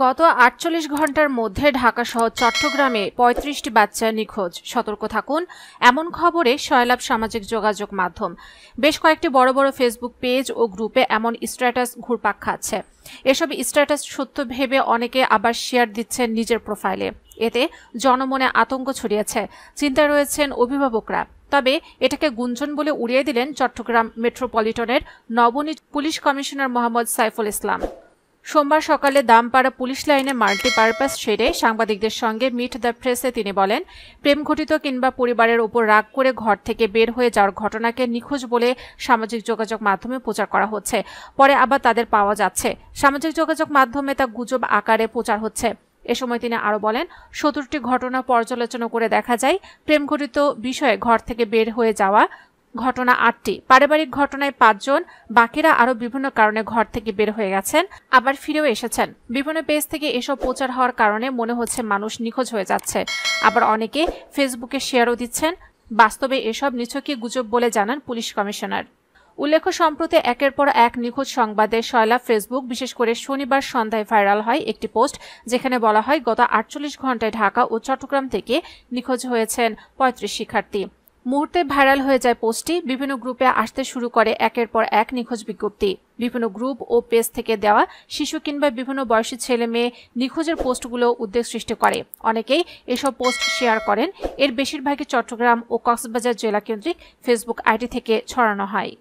গত ৪৮ ঘন্টার মধ্যে ঢাকাসহ চট্টগ্রামে ৩৫টি বাচ্চা নিখোঁজ। সতর্ক থাকুন এমন খবরে সয়লাব সামাজিক যোগাযোগ মাধ্যম। বেশ কয়েকটি বড় বড় ফেসবুক পেজ ও গ্রুপে এমন স্ট্যাটাস ঘুরপাক খাচ্ছে। এসব স্ট্যাটাস সত্য ভেবে অনেকে আবার শেয়ার দিচ্ছেন নিজের প্রোফাইলে। এতে জনমনে আতঙ্ক ছড়িয়েছে, চিন্তায় রয়েছেন অভিভাবকরা। তবে এটাকে গুঞ্জন বলে উড়িয়ে দিলেন চট্টগ্রাম মেট্রোপলিটনের নবনিযুক্ত পুলিশ কমিশনার মোহাম্মদ সাইফুল ইসলাম। সোমবার সকালে দামপাড়া পুলিশ লাইনে মাল্টিপারপাস শেডে সাংবাদিকদের সঙ্গে মিট দ্য প্রেসে তিনি বলেন, প্রেম ঘটিত কিংবা পরিবারের উপর রাগ করে ঘর থেকে বের হয়ে যাওয়ার ঘটনাকে নিখোঁজ বলে সামাজিক যোগাযোগ মাধ্যমে প্রচার করা হচ্ছে। পরে আবার তাদের পাওয়া যাচ্ছে। সামাজিক যোগাযোগ মাধ্যমে তা গুজব আকারে প্রচার হচ্ছে। এ সময় তিনি আরো বলেন, ৭০টি ঘটনা পর্যালোচনা করে দেখা যায় প্রেম ঘটিত বিষয়ে ঘর থেকে বের হয়ে যাওয়া ঘটনা ৮টি, পারিবারিক ঘটনায় ৫ জন, বাকিরা আরো বিভিন্ন কারণে ঘর থেকে বের হয়ে গেছেন, আবার ফিরেও এসেছেন। বিভিন্ন পেজ থেকে এসব প্রচার হওয়ার কারণে মনে হচ্ছে মানুষ নিখোঁজ হয়ে যাচ্ছে। আবার অনেকে ফেসবুকে শেয়ারও দিচ্ছেন। বাস্তবে এসব নিছকই গুজব বলে জানান পুলিশ কমিশনার। উল্লেখ্য, সম্প্রতি একের পর এক নিখোঁজ সংবাদে সয়লাব ফেসবুক, বিশেষ করে শনিবার সন্ধ্যায় ভাইরাল হয় একটি পোস্ট, যেখানে বলা হয় গত ৪৮ ঘন্টায় ঢাকা ও চট্টগ্রাম থেকে নিখোঁজ হয়েছেন ৩৫ শিক্ষার্থী। মুহূর্তে ভাইরাল হয়ে যায় পোস্টটি। বিভিন্ন গ্রুপে আসতে শুরু করে একের পর এক নিখোঁজ বিজ্ঞপ্তি। বিভিন্ন গ্রুপ ও পেজ থেকে দেওয়া শিশু কিংবা বিভিন্ন বয়সী ছেলে মেয়ে নিখোঁজের পোস্টগুলো উদ্বেগ সৃষ্টি করে। অনেকেই এসব পোস্ট শেয়ার করেন। এর বেশিরভাগই চট্টগ্রাম ও কক্সবাজার জেলা কেন্দ্রিক ফেসবুক আইডি থেকে ছড়ানো হয়।